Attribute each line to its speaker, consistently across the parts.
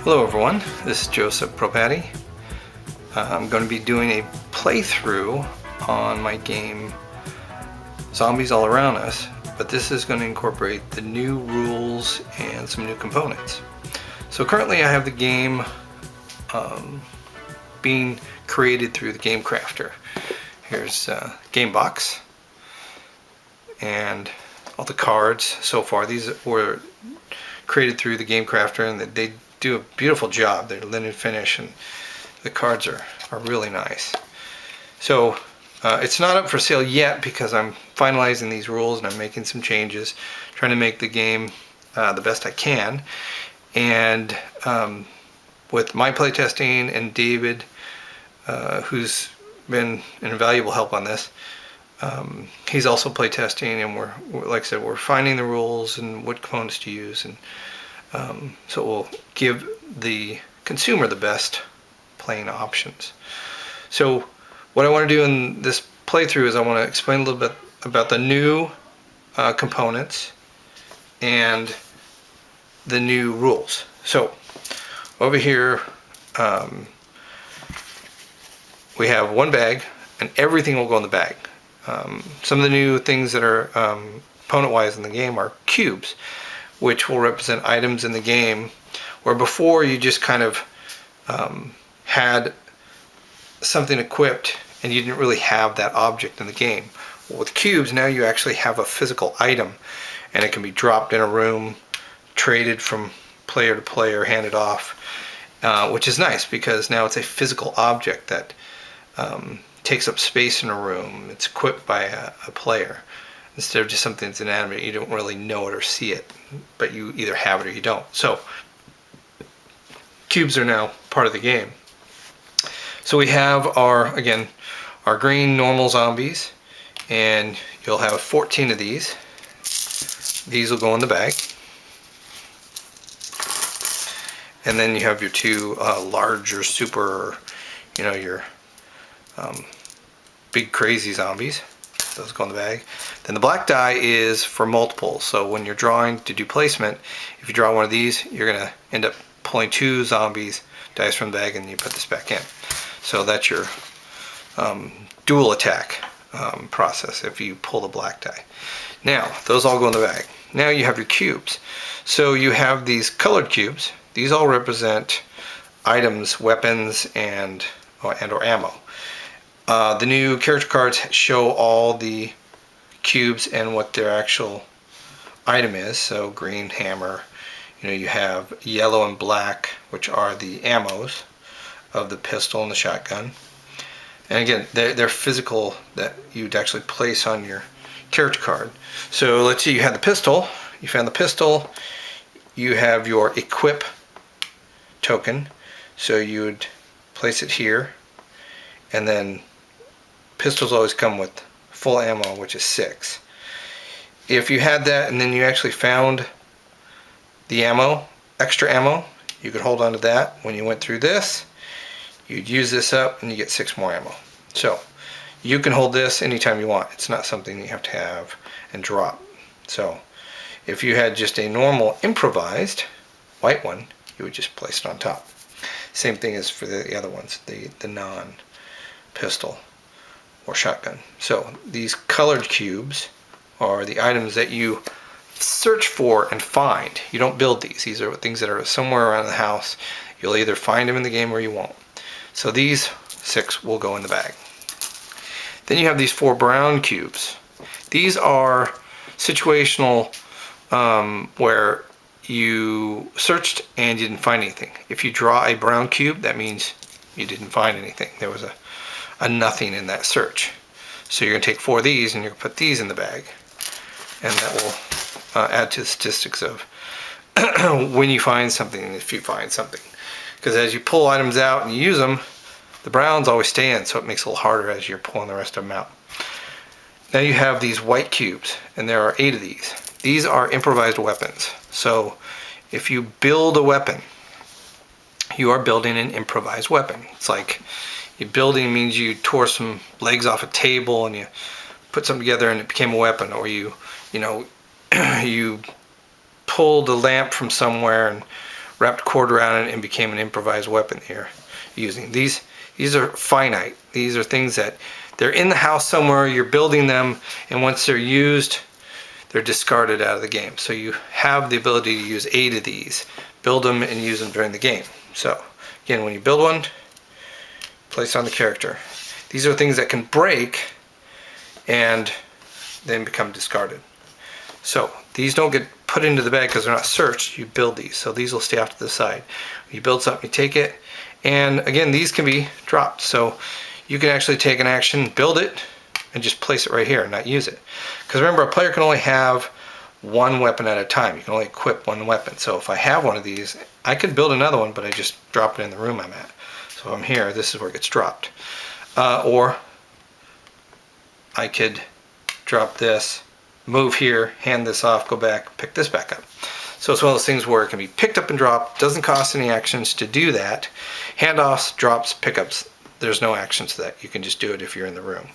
Speaker 1: Hello everyone, this is Joseph Propati. I'm going to be doing a playthrough on my game Zombies All Around Us, but this is going to incorporate the new rules and some new components. So currently I have the game being created through the Game Crafter. Here's Game Box and all the cards so far. These were created through the Game Crafter, and they do a beautiful job. They're linen finish and the cards are really nice. So it's not up for sale yet because I'm finalizing these rules and I'm making some changes, trying to make the game the best I can. And with my playtesting and David, who's been an invaluable help on this, he's also playtesting, and we're, like I said, we're finding the rules and what components to use, and so it will give the consumer the best playing options. So what I want to do in this playthrough is I want to explain a little bit about the new components and the new rules. So over here we have one bag, and everything will go in the bag. Some of the new things that are component-wise in the game are cubes, which will represent items in the game, where before you just kind of had something equipped and you didn't really have that object in the game. Well, with cubes, now you actually have a physical item, and it can be dropped in a room, traded from player to player, handed off, which is nice because now it's a physical object that takes up space in a room. It's equipped by a player, instead of just something that's inanimate. You don't really know it or see it, but you either have it or you don't. So cubes are now part of the game. So we have our green normal zombies, and you'll have 14 of these. These will go in the bag. And then you have your two larger super, your big crazy zombies. Those go in the bag. Then the black die is for multiples. So when you're drawing to do placement, if you draw one of these, you're going to end up pulling two zombies dice from the bag, and you put this back in. So that's your dual attack process if you pull the black die. Now those all go in the bag. Now you have your cubes. So you have these colored cubes. These all represent items, weapons, and or ammo. The new character cards show all the cubes and what their actual item is. So green hammer, you have yellow and black, which are the ammos of the pistol and the shotgun. And again, they're physical that you'd actually place on your character card. So let's see, you have the pistol. You found the pistol. You have your equip token. So you would place it here, and then pistols always come with full ammo, which is 6. If you had that and then you actually found the ammo, extra ammo, you could hold on to that. When you went through this, you'd use this up and you get 6 more ammo. So you can hold this anytime you want. It's not something you have to have and drop. So if you had just a normal improvised white one, you would just place it on top. Same thing as for the other ones, the non-pistol or shotgun. So these colored cubes are the items that you search for and find. You don't build these. These are things that are somewhere around the house. You'll either find them in the game or you won't. So these 6 will go in the bag. Then you have these 4 brown cubes. These are situational where you searched and you didn't find anything. If you draw a brown cube, that means you didn't find anything. There was a nothing in that search. So you're going to take 4 of these and you're going to put these in the bag, and that will add to the statistics of when you find something, if you find something. Because as you pull items out and you use them, the browns always stay in, so it makes it a little harder as you're pulling the rest of them out. Now you have these white cubes, and there are 8 of these. These are improvised weapons. So if you build a weapon, you are building an improvised weapon. It's like building means you tore some legs off a table and you put something together and it became a weapon, or you pulled a lamp from somewhere and wrapped cord around it and became an improvised weapon here using. These are finite. These are things that they're in the house somewhere, you're building them, and once they're used, they're discarded out of the game. So you have the ability to use 8 of these, build them and use them during the game. So again, when you build one, place on the character. These are things that can break and then become discarded. So these don't get put into the bag because they're not searched. You build these, so these will stay off to the side. When you build something, you take it, and again, these can be dropped. So you can actually take an action, build it, and just place it right here and not use it. Because remember, a player can only have one weapon at a time. You can only equip one weapon. So if I have one of these, I could build another one, but I just drop it in the room I'm at. So if I'm here, this is where it gets dropped. Or I could drop this, move here, hand this off, go back, pick this back up. So it's one of those things where it can be picked up and dropped, doesn't cost any actions to do that. Handoffs, drops, pickups, there's no actions to that. You can just do it if you're in the room.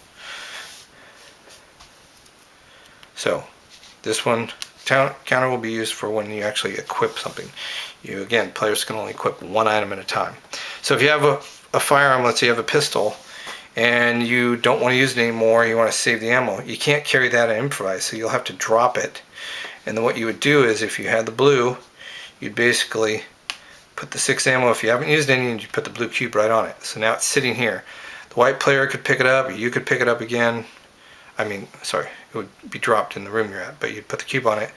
Speaker 1: So this one, counter will be used for when you actually equip something. Again, players can only equip one item at a time. So if you have a firearm, let's say you have a pistol, and you don't want to use it anymore, you want to save the ammo, you can't carry that and improvise, so you'll have to drop it. And then what you would do is, if you had the blue, you'd basically put the 6 ammo, if you haven't used any, and you put the blue cube right on it. So now it's sitting here. The white player could pick it up, or you could pick it up again. It would be dropped in the room you're at, but you'd put the cube on it.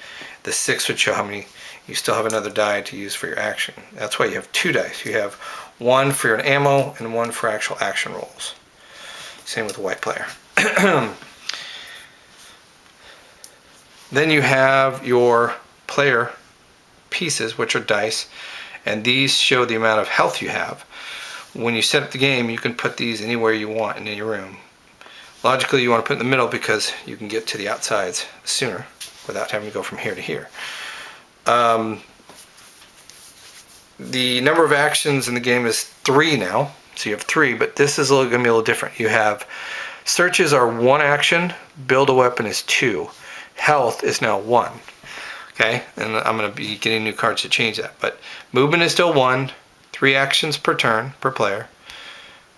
Speaker 1: The 6 would show how many, you still have another die to use for your action. That's why you have 2 dice. You have one for your ammo and one for actual action rolls. Same with the white player. Then you have your player pieces, which are dice, and these show the amount of health you have. When you set up the game, you can put these anywhere you want in your room. Logically, you want to put it in the middle because you can get to the outsides sooner without having to go from here to here. The number of actions in the game is 3 now, so you have 3, but this is going to be a little different. You have searches are 1 action, build a weapon is 2, health is now 1. Okay, and I'm going to be getting new cards to change that, but movement is still 1, 3 actions per turn per player.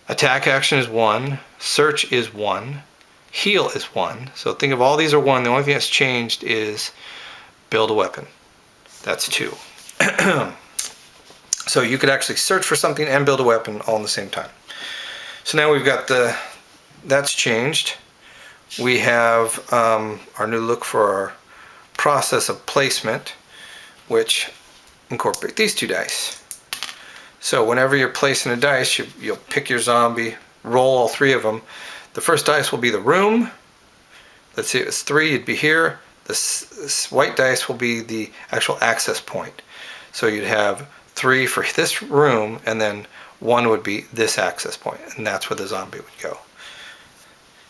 Speaker 1: Attack action is 1, search is 1, heal is 1. So think of all these are 1. The only thing that's changed is build a weapon. That's 2. So you could actually search for something and build a weapon all in the same time. So now we've got that's changed. We have our new look for our process of placement, which incorporate these 2 dice. So whenever you're placing a dice, you'll pick your zombie, roll all 3 of them. The first dice will be the room. Let's see, it was 3, you'd be here. This white dice will be the actual access point. So you'd have 3 for this room, and then 1 would be this access point, and that's where the zombie would go.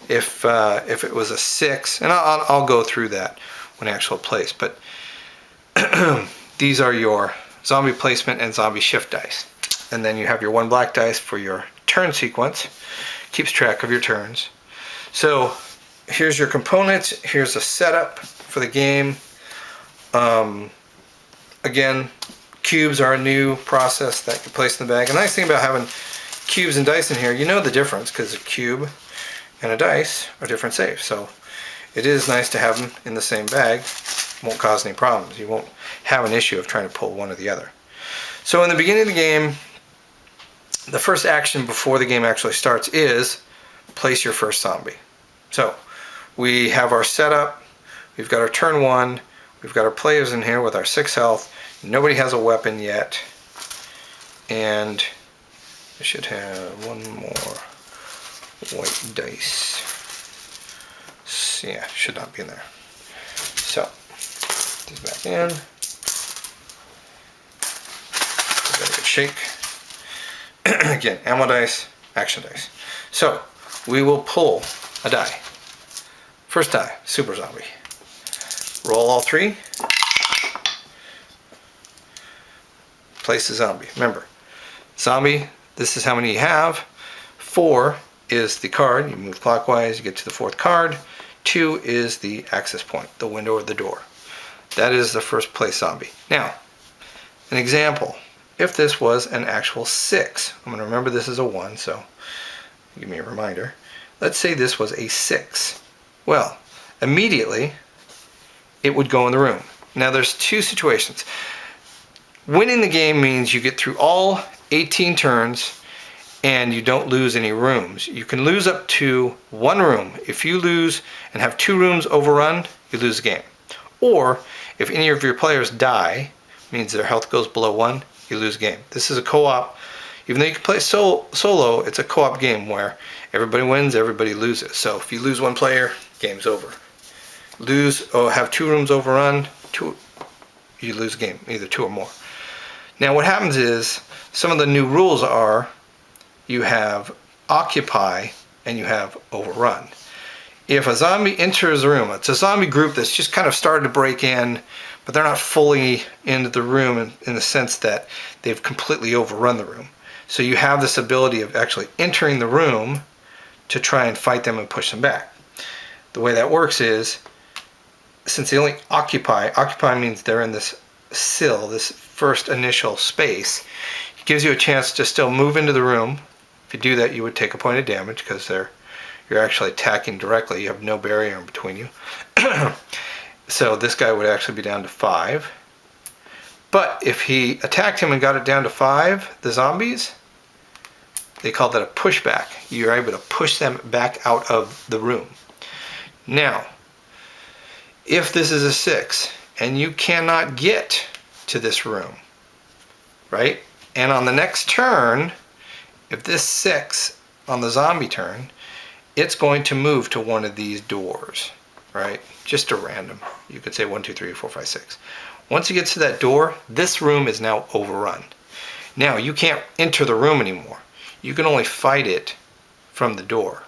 Speaker 1: If it was a 6, and I'll go through that when actual place, but these are your zombie placement and zombie shift dice. And then you have your 1 black dice for your turn sequence, keeps track of your turns. So here's your components, here's a setup for the game. Again, cubes are a new process that you place in the bag. And the nice thing about having cubes and dice in here, you know the difference, because a cube and a dice are different safes. So it is nice to have them in the same bag. It won't cause any problems. You won't have an issue of trying to pull one or the other. So in the beginning of the game, the first action before the game actually starts is place your first zombie. So we have our setup, we've got our turn 1, we've got our players in here with our 6 health. Nobody has a weapon yet, and I should have 1 more white dice. Yeah, should not be in there. So, these back in. Give that a good shake. Again, ammo dice, action dice. So, we will pull a die. First die, super zombie. Roll all 3. Place the zombie. Remember, zombie, this is how many you have. 4 is the card. You move clockwise, you get to the 4th card. 2 is the access point, the window or the door. That is the first place zombie. Now, an example. if this was an actual 6. I'm going to remember this is a 1, so give me a reminder. Let's say this was a 6. Well, immediately it would go in the room. Now there's two situations. Winning the game means you get through all 18 turns and you don't lose any rooms. You can lose up to 1 room. If you lose and have 2 rooms overrun, you lose the game. Or if any of your players die, means their health goes below 1, you lose the game. This is a co-op. Even though you can play solo, it's a co-op game where everybody wins, everybody loses. So if you lose 1 player, game's over. Have 2 rooms overrun, you lose the game, either 2 or more. Now what happens is, some of the new rules are, you have occupy and you have overrun. If a zombie enters the room, it's a zombie group that's just kind of started to break in, but they're not fully into the room in the sense that they've completely overrun the room. So you have this ability of actually entering the room to try and fight them and push them back. The way that works is, since they only occupy means they're in this sill, this first initial space, it gives you a chance to still move into the room. If you do that, you would take a point of damage because you're actually attacking directly. You have no barrier in between you. So this guy would actually be down to 5. But if he attacked him and got it down to 5, the zombies, they call that a pushback. You're able to push them back out of the room. Now, if this is a 6 and you cannot get to this room, right? And on the next turn, if this 6 on the zombie turn, it's going to move to one of these doors, right? Just a random. You could say 1, 2, 3, 4, 5, 6. Once you get to that door, this room is now overrun. Now you can't enter the room anymore. You can only fight it from the door.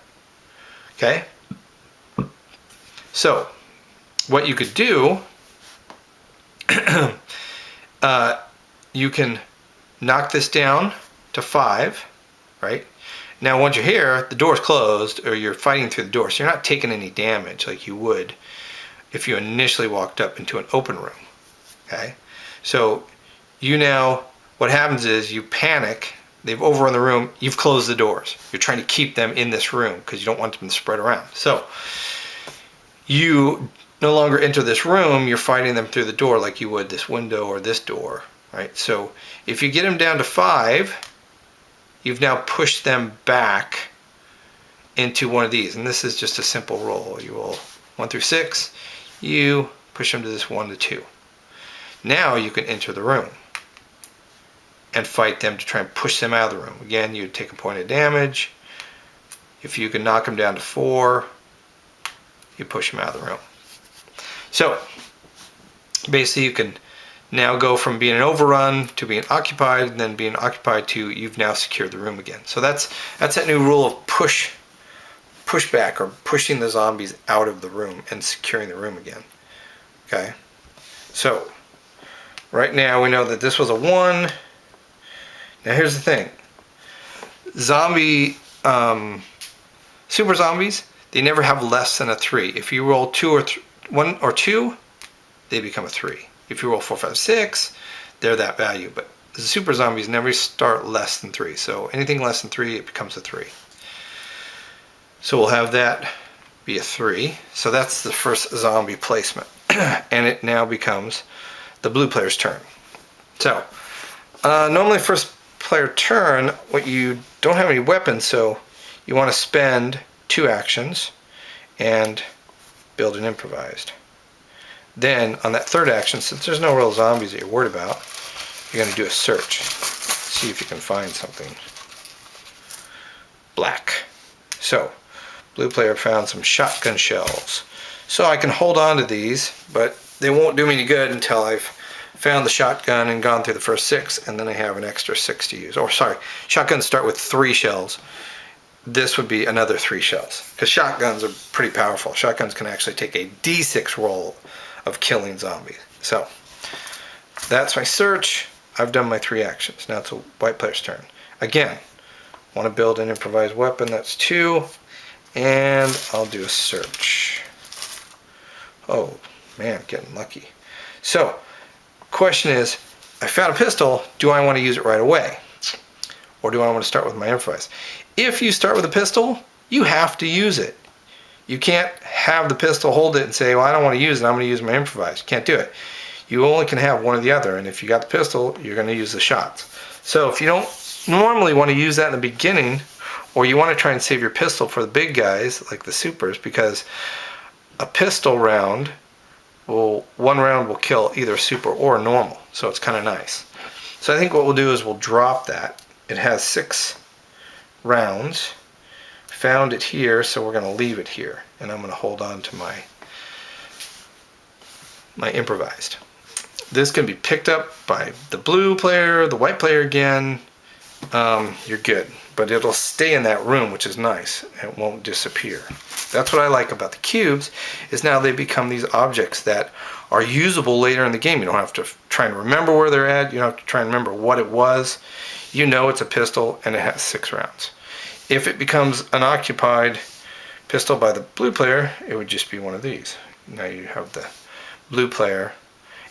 Speaker 1: Okay? So, what you could do, you can knock this down to 5, right? Now once you're here, the door's closed, or you're fighting through the door, so you're not taking any damage like you would if you initially walked up into an open room. Okay? So what happens is you panic, they've overrun the room, you've closed the doors. You're trying to keep them in this room because you don't want them to spread around. So you no longer enter this room, you're fighting them through the door like you would this window or this door, right? So if you get them down to 5, you've now pushed them back into one of these. And this is just a simple roll. You roll 1 through 6, you push them to this 1 to 2. Now you can enter the room and fight them to try and push them out of the room. Again, you take a point of damage. If you can knock them down to 4, you push them out of the room. So basically you can now go from being an overrun to being occupied, and then being occupied to you've now secured the room again. So that's that new rule of pushback, or pushing the zombies out of the room and securing the room again. Okay, so right now we know that this was a 1. Now here's the thing: super zombies, they never have less than a 3. If you roll 1 or 2, they become a 3. If you roll 4, 5, 6, they're that value. But the super zombies never start less than 3. So anything less than 3, it becomes a 3. So we'll have that be a 3. So that's the first zombie placement. And it now becomes the blue player's turn. So normally first player turn, what you don't have any weapons, so you want to spend 2 actions and build an improvised. Then on that third action, since there's no real zombies that you're worried about, you're going to do a search. See if you can find something. Black. So blue player found some shotgun shells. So I can hold on to these, but they won't do me any good until I've found the shotgun and gone through the first 6, and then I have an extra 6 to use. Or sorry, shotguns start with 3 shells. This would be another 3 shells, because shotguns are pretty powerful. Shotguns can actually take a D6 roll of killing zombies. So that's my search. I've done my 3 actions. Now it's a white player's turn. Again, want to build an improvised weapon. That's 2, and I'll do a search. Oh man, getting lucky. So question is, I found a pistol, do I want to use it right away? Or do I want to start with my improvise? If you start with a pistol, you have to use it. You can't have the pistol, hold it, and say, well, I don't want to use it, I'm going to use my improvise. You can't do it. You only can have one or the other, and if you got the pistol, you're going to use the shots. So if you don't normally want to use that in the beginning, or you want to try and save your pistol for the big guys, like the supers, because a pistol round, one round will kill either super or normal, so it's kind of nice. So I think what we'll do is we'll drop that. It has 6 rounds. Found it here, so we're going to leave it here, and I'm going to hold on to my improvised. This can be picked up by the blue player, the white player again. You're good, but it'll stay in that room, which is nice. It won't disappear. That's what I like about the cubes, is now they become these objects that are usable later in the game. You don't have to try and remember where they're at. You don't have to try and remember what it was. You know it's a pistol, and it has 6 rounds. If it becomes an occupied pistol by the blue player, it would just be one of these. Now you have the blue player.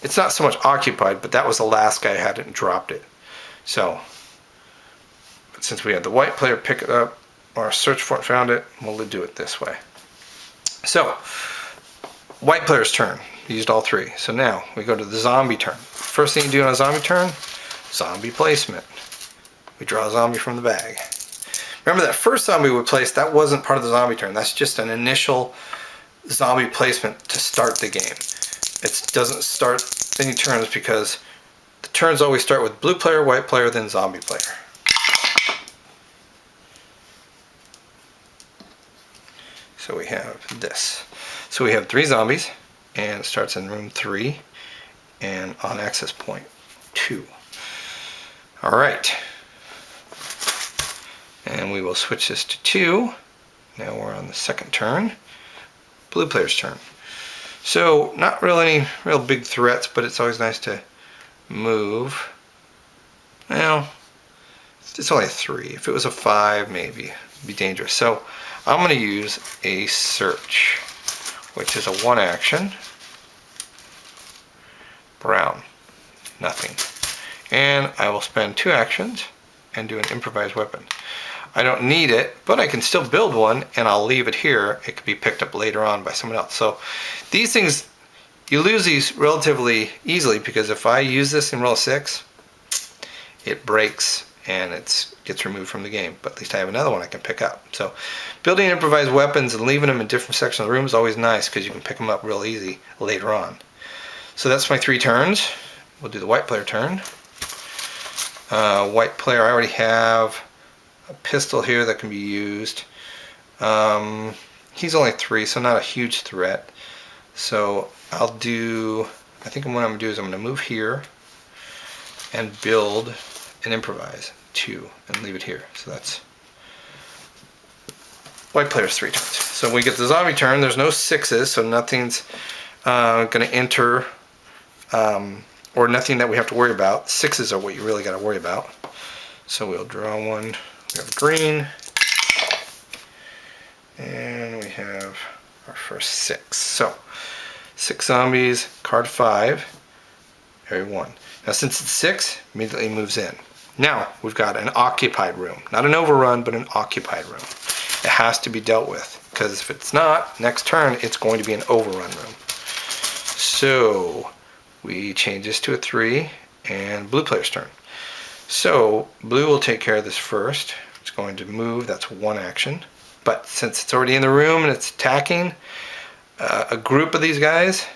Speaker 1: It's not so much occupied, but that was the last guy who had it and dropped it. So, but since we had the white player pick it up, or search for it, found it, we'll do it this way. So, white player's turn. He used all 3. So now we go to the zombie turn. First thing you do on a zombie turn, zombie placement. We draw a zombie from the bag. Remember that first zombie we placed, that wasn't part of the zombie turn. That's just an initial zombie placement to start the game. It doesn't start any turns because the turns always start with blue player, white player, then zombie player. So we have this. So we have 3 zombies, and it starts in room 3 and on access point 2. All right. And we will switch this to 2. Now we're on the second turn. Blue player's turn. So not really any real big threats, but it's always nice to move. Well, it's only a 3. If it was a 5, maybe it'd be dangerous. So I'm going to use a search, which is a 1 action. Brown, nothing. And I will spend 2 actions and do an improvised weapon. I don't need it, but I can still build one, and I'll leave it here. It could be picked up later on by someone else. So these things, you lose these relatively easily, because if I use this in roll 6, it breaks and it gets removed from the game. But at least I have another one I can pick up. So building improvised weapons and leaving them in different sections of the room is always nice, because you can pick them up real easy later on. So that's my 3 turns. We'll do the white player turn. White player, I already have a pistol here that can be used. He's only 3, so not a huge threat. So I'll do, I think what I'm going to do is I'm going to move here and build and improvise 2 and leave it here. So that's white player's 3 turns. So when we get the zombie turn, there's no 6s, so nothing's going to enter, or nothing that we have to worry about. 6s are what you really got to worry about. So we'll draw one. We have green, and we have our first 6. So 6 zombies, card 5, area 1. Now since it's 6, immediately moves in. Now we've got an occupied room, not an overrun, but an occupied room. It has to be dealt with, because if it's not, next turn it's going to be an overrun room. So we change this to a 3, and blue player's turn. So blue will take care of this first. It's going to move, that's 1 action. But since it's already in the room and it's attacking a group of these guys,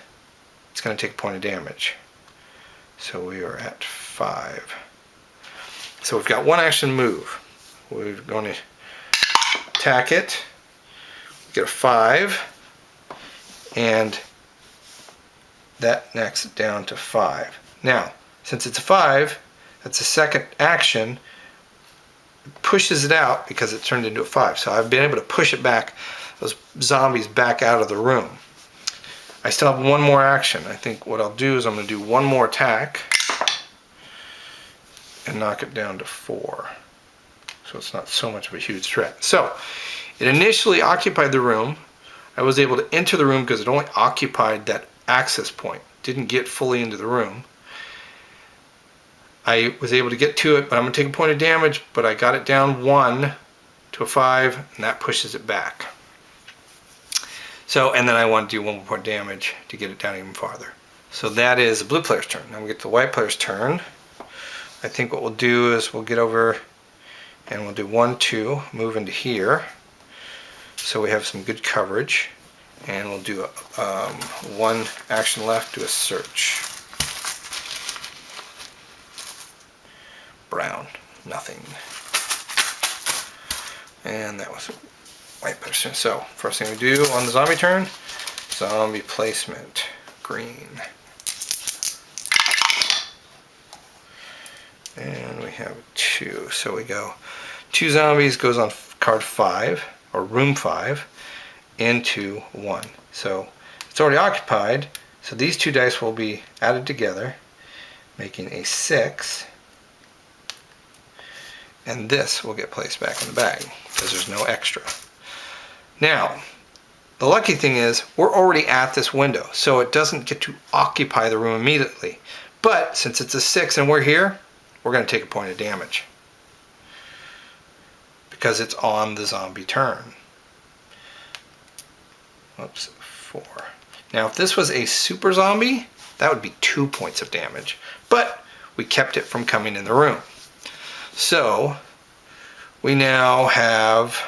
Speaker 1: it's going to take a point of damage. So we are at 5. So we've got 1 action move. We're going to attack it. Get a 5. And that knocks it down to 5. Now, since it's a 5, that's a second action. It pushes it out because it turned into a 5. So I've been able to push it back, those zombies back out of the room. I still have 1 more action. I think what I'll do is I'm going to do 1 more attack and knock it down to 4. So it's not so much of a huge threat. So it initially occupied the room. I was able to enter the room because it only occupied that access point. Didn't get fully into the room. I was able to get to it, but I'm going to take a point of damage, but I got it down 1 to a 5, and that pushes it back. So, and then I want to do 1 more point of damage to get it down even farther. So that is the blue player's turn. Now we get to the white player's turn. I think what we'll do is we'll get over and we'll do 1, 2, move into here. So we have some good coverage. And we'll do 1 action left, do a search. Brown, nothing. And that was white person. So first thing we do on the zombie turn, zombie placement, green. And we have 2. So we go 2 zombies goes on card 5 or room 5 into 1. So it's already occupied. So these 2 dice will be added together, making a 6. And this will get placed back in the bag because there's no extra. Now, the lucky thing is we're already at this window, so it doesn't get to occupy the room immediately. But since it's a 6 and we're here, we're going to take a point of damage because it's on the zombie turn. Oops, 4. Now, if this was a super zombie, that would be 2 points of damage, but we kept it from coming in the room. So we now have,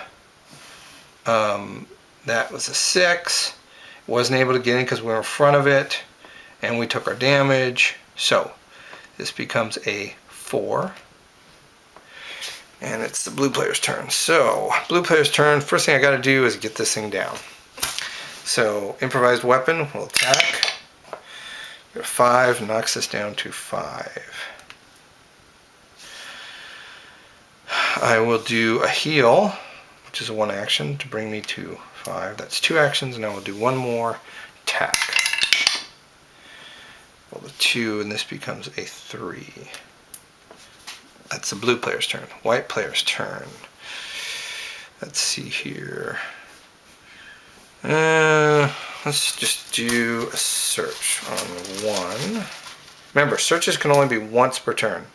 Speaker 1: that was a 6, wasn't able to get in because we were in front of it, and we took our damage. So this becomes a 4, and it's the blue player's turn. So blue player's turn, first thing I got to do is get this thing down. So improvised weapon will attack. Go to 5, knocks this down to 5. I will do a heal, which is a 1 action to bring me to 5. That's 2 actions, and I will do 1 more attack. Roll the 2, and this becomes a 3. That's the blue player's turn. White player's turn. Let's see here. Let's just do a search on 1. Remember, searches can only be once per turn.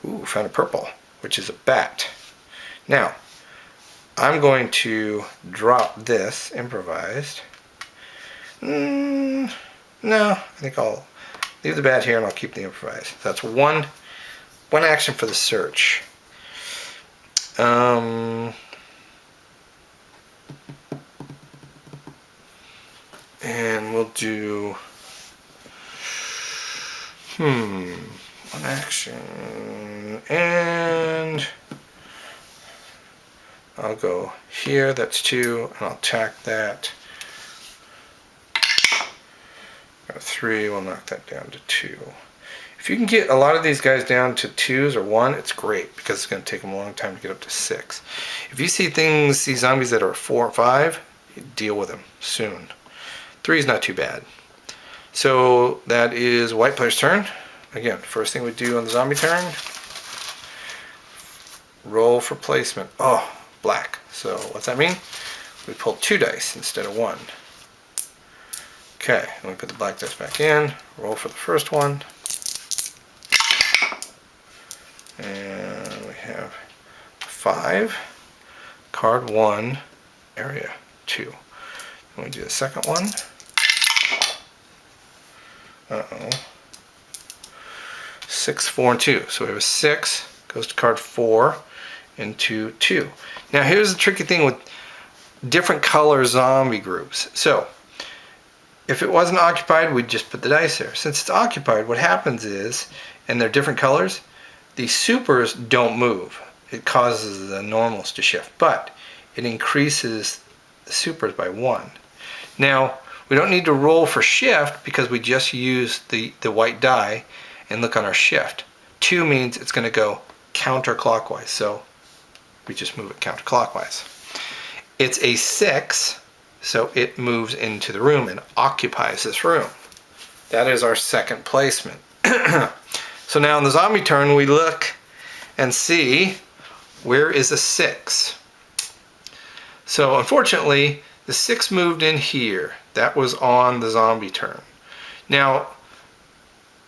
Speaker 1: Ooh, found a purple, which is a bat. Now, I'm going to drop this improvised. No, I think I'll leave the bat here and I'll keep the improvised. That's one action for the search. And we'll do 1 action, and I'll go here, that's 2, and I'll attack that. Got a 3, we'll knock that down to 2. If you can get a lot of these guys down to 2s or 1, it's great because it's going to take them a long time to get up to 6. If you see these zombies that are 4 or 5, you deal with them soon. 3 is not too bad. So that is white player's turn. Again, first thing we do on the zombie turn, roll for placement. Oh, black. So what's that mean? We pull 2 dice instead of 1. Okay, and we put the black dice back in, roll for the first one, and we have 5, card 1, area 2. And we do the second one. Uh-oh. 6, 4, and 2. So we have a 6, goes to card 4, into 2. Now here's the tricky thing with different color zombie groups. So if it wasn't occupied, we'd just put the dice there. Since it's occupied, what happens is, and they're different colors, the supers don't move. It causes the normals to shift, but it increases the supers by 1. Now, we don't need to roll for shift because we just use the white die and look on our shift. 2 means it's going to go counterclockwise, so we just move it counterclockwise. It's a 6, so it moves into the room and occupies this room. That is our second placement. So now in the zombie turn, we look and see where is a 6. So unfortunately, the 6 moved in here. That was on the zombie turn. Now,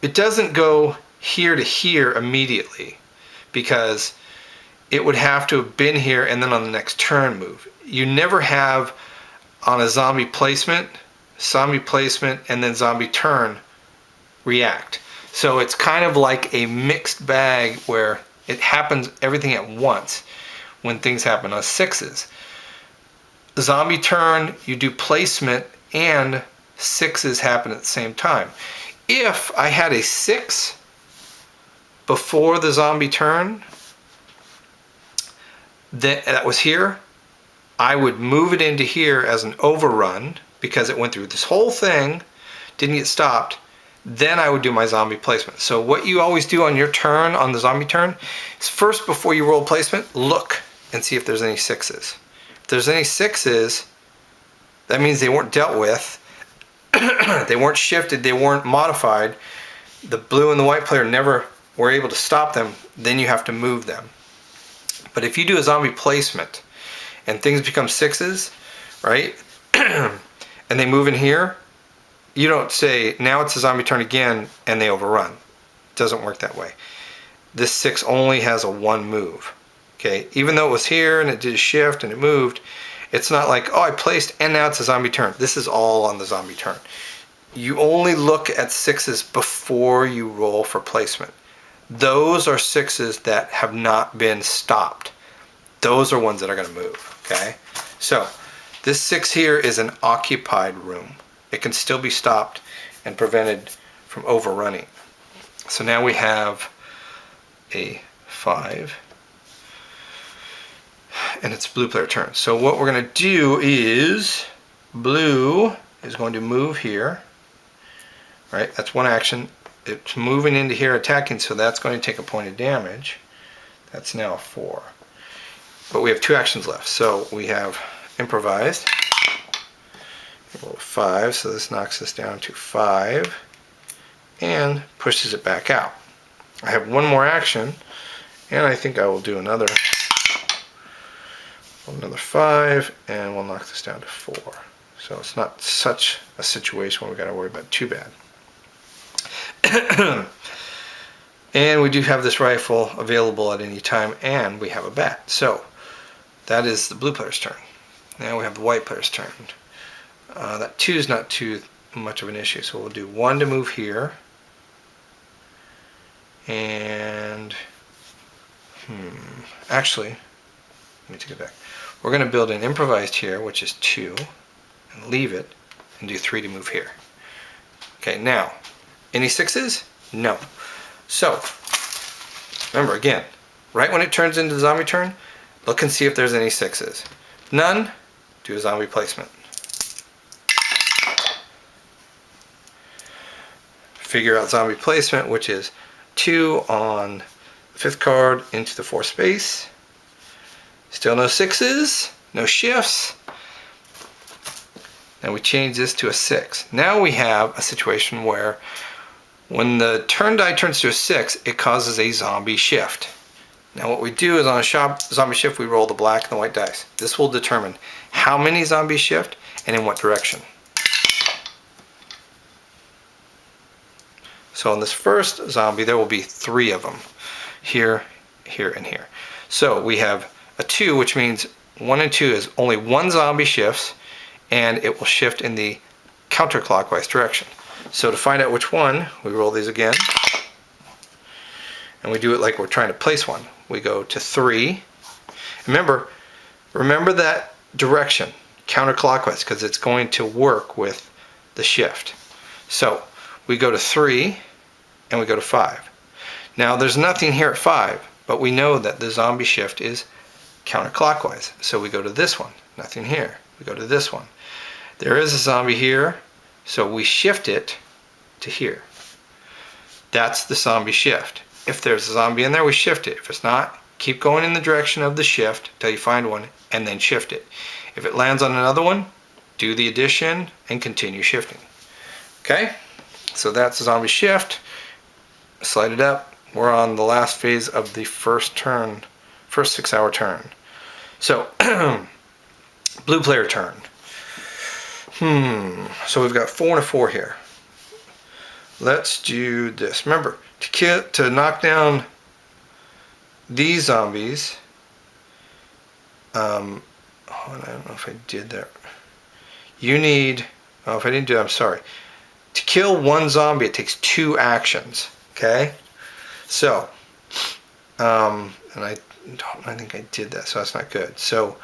Speaker 1: it doesn't go here to here immediately, because it would have to have been here and then on the next turn move. You never have on a zombie placement, and then zombie turn react. So it's kind of like a mixed bag where it happens everything at once when things happen on sixes. Zombie turn, you do placement, and sixes happen at the same time. If I had a 6 before the zombie turn that was here, I would move it into here as an overrun because it went through this whole thing, didn't get stopped. Then I would do my zombie placement. So what you always do on your turn, on the zombie turn, is first before you roll placement, look and see if there's any 6s. If there's any 6s, that means they weren't dealt with, they weren't shifted, they weren't modified, the blue and the white player never were able to stop them, then you have to move them. But if you do a zombie placement and things become 6s, right, and they move in here, you don't say, now it's a zombie turn again, and they overrun. It doesn't work that way. This 6 only has a 1 move. Okay, even though it was here and it did a shift and it moved, it's not like, oh, I placed and now it's a zombie turn. This is all on the zombie turn. You only look at 6s before you roll for placement. Those are 6s that have not been stopped. Those are ones that are going to move. Okay, so this 6 here is an occupied room. It can still be stopped and prevented from overrunning. So now we have a 5. And it's blue player turn. So what we're going to do is blue is going to move here. Right? That's one action. It's moving into here attacking, so that's going to take a point of damage. That's now a 4. But we have 2 actions left. So we have improvised. Roll 5, so this knocks us down to 5 and pushes it back out. I have one more action, and I think I will do another 5, and we'll knock this down to 4. So it's not such a situation where we got to worry about it too bad. And we do have this rifle available at any time, and we have a bat. So that is the blue player's turn. Now we have the white player's turn. That 2 is not too much of an issue, so we'll do 1 to move here, and actually, let me take it back. We're going to build an improvised here, which is 2, and leave it, and do 3 to move here. Okay, now, any 6s? No. So, remember again, right when it turns into zombie turn, look and see if there's any 6s. None, do a zombie placement. Figure out zombie placement, which is 2 on the 5th card into the 4th space. Still no 6s, no shifts. Now we change this to a 6. Now we have a situation where when the turn die turns to a 6, it causes a zombie shift. Now what we do is on a zombie shift, we roll the black and the white dice. This will determine how many zombies shift and in what direction. So in this first zombie, there will be 3 of them. Here, here, and here. So we have a 2, which means 1 and 2 is only 1 zombie shifts, and it will shift in the counterclockwise direction. So to find out which one, we roll these again, and we do it like we're trying to place one. We go to 3. Remember that direction, counterclockwise, because it's going to work with the shift. So we go to 3, and we go to 5. Now there's nothing here at 5, but we know that the zombie shift is counterclockwise. So we go to this one, nothing here. We go to this one. There is a zombie here, so we shift it to here. That's the zombie shift. If there's a zombie in there, we shift it. If it's not, keep going in the direction of the shift until you find one, and then shift it. If it lands on another one, do the addition and continue shifting. Okay? So that's the zombie shift. Slide it up. We're on the last phase of the first 6-hour turn. So, blue player turn. So we've got 4 and a 4 here. Let's do this. Remember, to knock down these zombies. Oh, I don't know if I did that. You need. Oh, if I didn't do that, I'm sorry. To kill one zombie, it takes 2 actions. Okay. So, and I think I did that, so that's not good. So,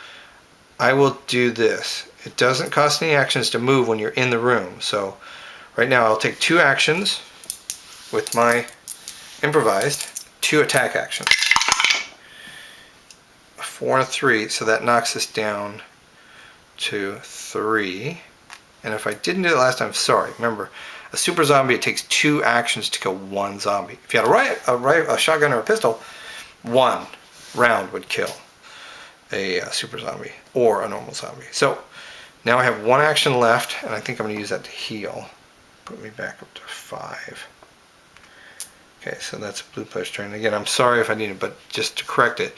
Speaker 1: I will do this. It doesn't cost any actions to move when you're in the room. So, right now I'll take 2 actions with my improvised, 2 attack actions. 4 and 3, so that knocks us down to 3. And if I didn't do it last time, sorry. Remember, a super zombie, it takes 2 actions to kill 1 zombie. If you had a shotgun or a pistol, 1 round would kill a super zombie or a normal zombie. So now I have 1 action left, and I think I'm going to use that to heal. Put me back up to 5. Okay, so that's a blue player's turn. Again, I'm sorry if I need it, but just to correct it,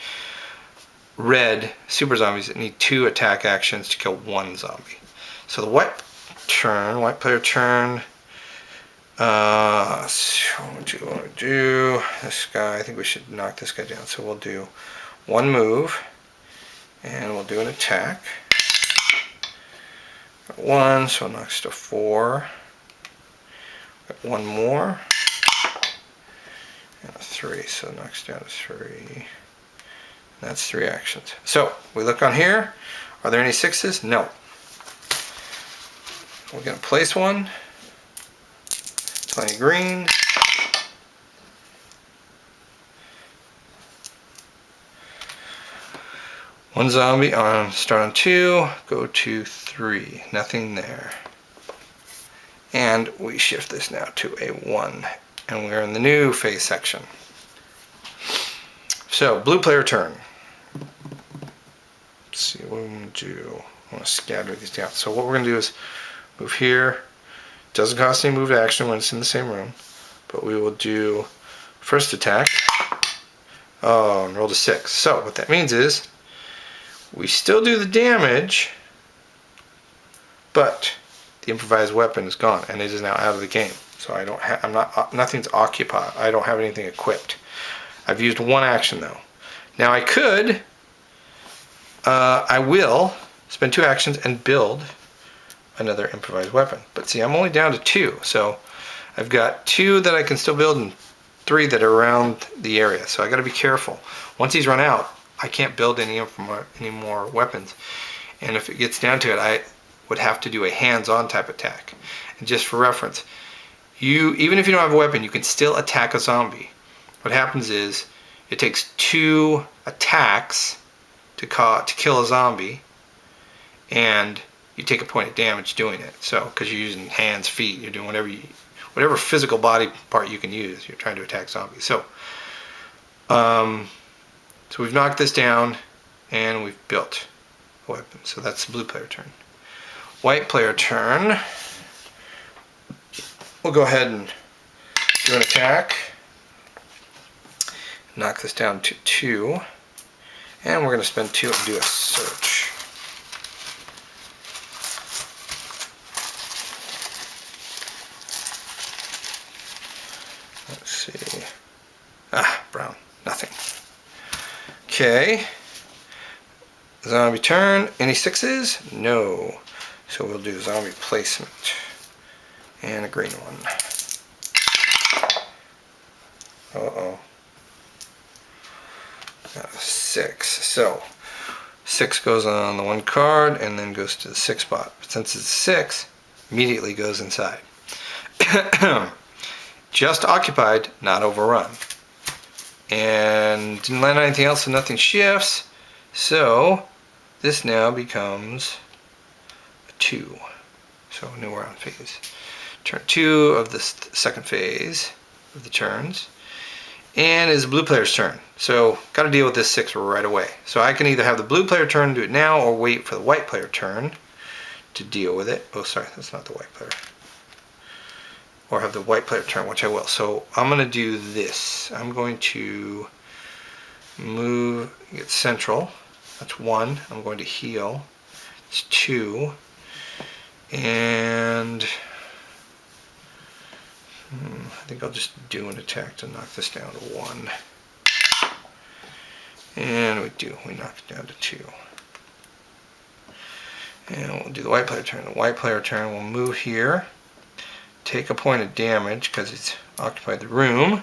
Speaker 1: red super zombies need 2 attack actions to kill 1 zombie. So the white player turn. So what do you want to do? This guy, I think we should knock this guy down. So we'll do 1 move, and we'll do an attack. 1, so it knocks to 4. 1 more. And a 3, so it knocks down to 3. That's 3 actions. So we look on here. Are there any 6s? No. We're going to place 1. Plenty green. One zombie on start on 2, go to 3. Nothing there. And we shift this now to a 1. And we're in the new phase section. So, blue player turn. Let's see what we want to do. I want to scatter these down. So what we're going to do is move here. Doesn't cost any move action when it's in the same room. But we will do first attack. Oh, and rolled a 6. So what that means is we still do the damage, but the improvised weapon is gone and it is now out of the game. So I don't have, nothing's occupied. I don't have anything equipped. I've used 1 action though. Now I could, I will spend 2 actions and build another improvised weapon. But see, I'm only down to 2. So I've got 2 that I can still build and 3 that are around the area. So I got to be careful. Once these run out, I can't build any more weapons. And if it gets down to it, I would have to do a hands-on type attack. And just for reference, even if you don't have a weapon, you can still attack a zombie. What happens is it takes 2 attacks to kill a zombie, and you take a point of damage doing it. So, because you're using hands, feet, you're doing whatever physical body part you can use. You're trying to attack zombies. So, so we've knocked this down, and we've built a weapon. So that's the blue player turn. White player turn. We'll go ahead and do an attack. Knock this down to 2. And we're going to spend 2 and do a search. Let's see. Brown. Nothing. Okay. Zombie turn. Any 6s? No. So we'll do zombie placement. And a green one. Uh-oh. Got a 6. So 6 goes on the 1 card and then goes to the 6 spot. But since it's 6, immediately goes inside. Just occupied, not overrun. And didn't land on anything else, so nothing shifts. So this now becomes a 2. So new round phase. Turn 2 of the second phase of the turns. And is the blue player's turn. So got to deal with this 6 right away. So I can either have the blue player turn, do it now, or wait for the white player turn to deal with it. Oh, sorry, that's not the white player. Or have the white player turn, which I will. So I'm going to do this. I'm going to move, get central. That's 1. I'm going to heal. It's 2. And I think I'll just do an attack to knock this down to 1. And we knock it down to 2. And we'll do the white player turn. The white player turn will move here, take a point of damage because it's occupied the room,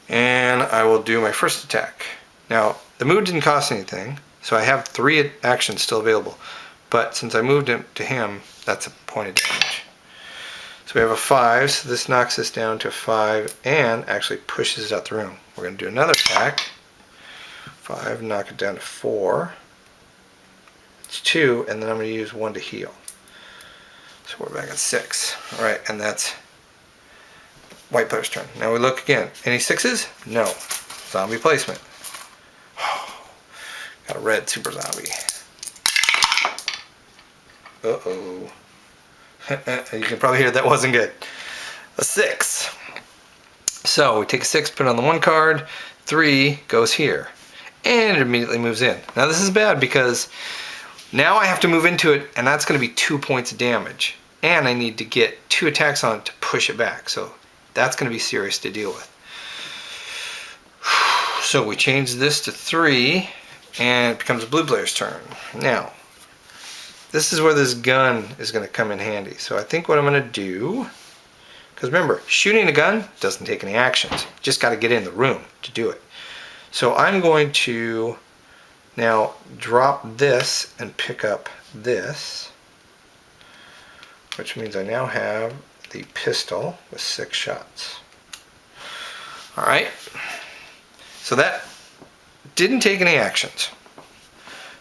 Speaker 1: and I will do my first attack. Now, the move didn't cost anything, so I have 3 actions still available. But since I moved it to him, that's a point of damage. So we have a 5, so this knocks us down to 5 and actually pushes it out the room. We're going to do another attack. 5, knock it down to 4. It's 2, and then I'm going to use 1 to heal. So we're back at 6. Alright, and that's white player's turn. Now we look again. Any 6s? No. Zombie placement. Got a red super zombie. Uh-oh. You can probably hear that wasn't good. A 6. So we take a 6, put it on the 1 card. 3 goes here. And it immediately moves in. Now this is bad because now I have to move into it, and that's going to be 2 points of damage. And I need to get 2 attacks on it to push it back. So that's going to be serious to deal with. So we change this to 3, and it becomes a blue player's turn. Now, this is where this gun is going to come in handy. So I think what I'm going to do, because remember, shooting a gun doesn't take any actions. Just got to get in the room to do it. So I'm going to now drop this and pick up this, which means I now have the pistol with 6 shots. Alright, so that didn't take any actions.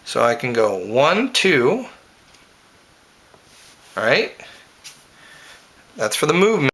Speaker 1: So I can go 1, 2, alright, that's for the movement.